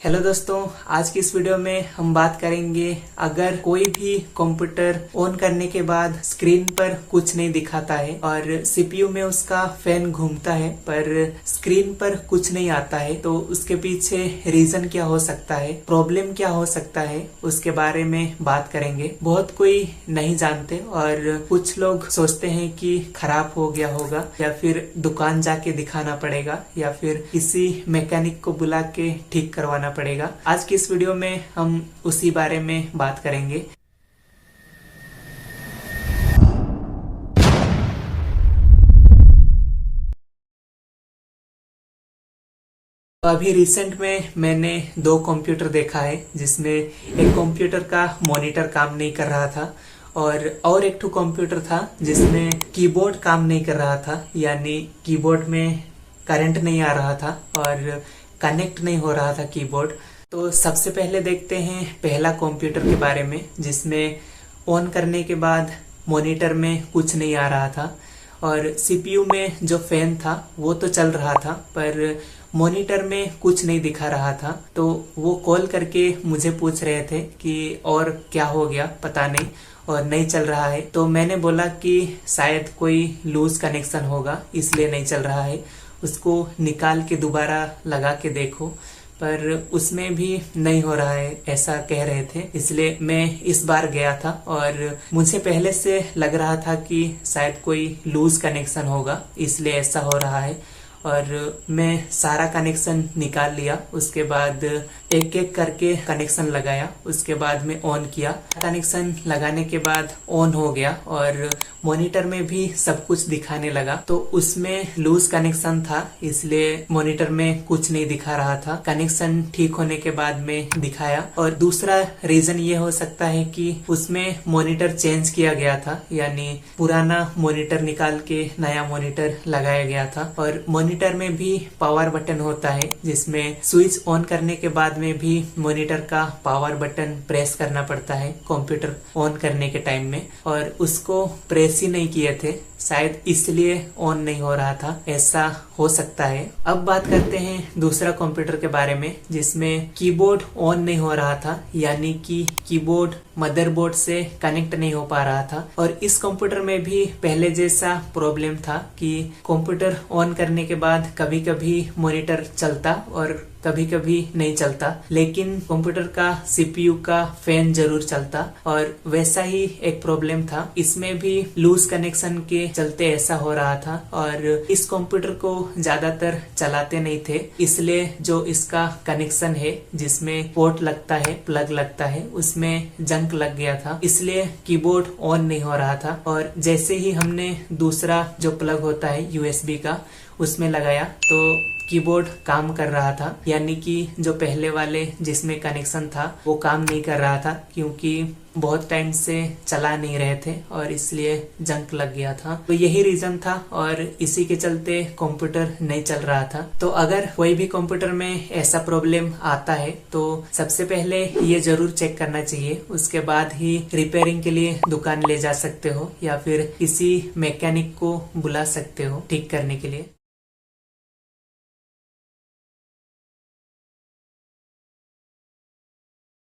Hello दोस्तों, आज की इस वीडियो में हम बात करेंगे अगर कोई भी कंप्यूटर ऑन करने के बाद स्क्रीन पर कुछ नहीं दिखाता है और सीपीयू में उसका फैन घूमता है पर स्क्रीन पर कुछ नहीं आता है तो उसके पीछे रीजन क्या हो सकता है, प्रॉब्लम क्या हो सकता है, उसके बारे में बात करेंगे। बहुत कोई नहीं जानते और कुछ लोग सोचते हैं कि खराब हो गया होगा या फिर दुकान जाके दिखाना पड़ेगा या फिर किसी मैकेनिक को बुला के ठीक करवाना पड़ेगा। आज की इस वीडियो में हम उसी बारे में बात करेंगे। अभी रिसेंट में मैंने दो कंप्यूटर देखा है जिसमें एक कंप्यूटर का मॉनिटर काम नहीं कर रहा था और एक ठो कंप्यूटर था जिसमें कीबोर्ड काम नहीं कर रहा था, यानी कीबोर्ड में करंट नहीं आ रहा था और कनेक्ट नहीं हो रहा था कीबोर्ड। तो सबसे पहले देखते हैं पहला कंप्यूटर के बारे में जिसमें ऑन करने के बाद मॉनिटर में कुछ नहीं आ रहा था और सीपीयू में जो फैन था वो तो चल रहा था पर मॉनिटर में कुछ नहीं दिखा रहा था। तो वो कॉल करके मुझे पूछ रहे थे कि और क्या हो गया, पता नहीं और नहीं चल रहा है। तो मैंने बोला कि शायद कोई लूज कनेक्शन होगा इसलिए नहीं चल रहा है, उसको निकाल के दोबारा लगा के देखो, पर उसमें भी नहीं हो रहा है ऐसा कह रहे थे। इसलिए मैं इस बार गया था और मुझे पहले से लग रहा था कि शायद कोई लूज कनेक्शन होगा इसलिए ऐसा हो रहा है और मैं सारा कनेक्शन निकाल लिया। उसके बाद एक एक करके कनेक्शन लगाया, उसके बाद में ऑन किया। कनेक्शन लगाने के बाद ऑन हो गया और मॉनिटर में भी सब कुछ दिखाने लगा। तो उसमें लूज कनेक्शन था इसलिए मॉनिटर में कुछ नहीं दिखा रहा था। कनेक्शन ठीक होने के बाद में दिखाया। और दूसरा रीजन ये हो सकता है कि उसमें मॉनिटर चेंज किया गया था, यानी पुराना मॉनिटर निकाल के नया मॉनिटर लगाया गया था। और मॉनिटर में भी पावर बटन होता है जिसमें स्विच ऑन करने के बाद में भी मॉनिटर का पावर बटन प्रेस करना पड़ता है कंप्यूटर ऑन करने के टाइम में, और उसको प्रेस ही नहीं किए थे, शायद इसलिए ऑन नहीं हो रहा था, ऐसा हो सकता है। अब बात करते हैं दूसरा कंप्यूटर के बारे में जिसमें कीबोर्ड ऑन नहीं हो रहा था, यानी कि कीबोर्ड मदरबोर्ड से कनेक्ट नहीं हो पा रहा था। और इस कंप्यूटर में भी पहले जैसा प्रॉब्लम था कि कंप्यूटर ऑन करने के बाद कभी कभी मॉनिटर चलता और कभी कभी नहीं चलता, लेकिन कंप्यूटर का सीपीयू का फैन जरूर चलता। और वैसा ही एक प्रॉब्लम था, इसमें भी लूज कनेक्शन के चलते ऐसा हो रहा था। और इस कंप्यूटर को ज्यादातर चलाते नहीं थे इसलिए जो इसका कनेक्शन है जिसमें पोर्ट लगता है, प्लग लगता है, उसमें जंक लग गया था, इसलिए कीबोर्ड ऑन नहीं हो रहा था। और जैसे ही हमने दूसरा जो प्लग होता है यूएसबी का उसमें लगाया तो कीबोर्ड काम कर रहा था, यानी कि जो पहले वाले जिसमें कनेक्शन था वो काम नहीं कर रहा था क्योंकि बहुत टाइम से चला नहीं रहे थे और इसलिए जंक लग गया था। तो यही रीजन था और इसी के चलते कंप्यूटर नहीं चल रहा था। तो अगर कोई भी कंप्यूटर में ऐसा प्रॉब्लम आता है तो सबसे पहले ये जरूर चेक करना चाहिए, उसके बाद ही रिपेयरिंग के लिए दुकान ले जा सकते हो या फिर किसी मैकेनिक को बुला सकते हो ठीक करने के लिए।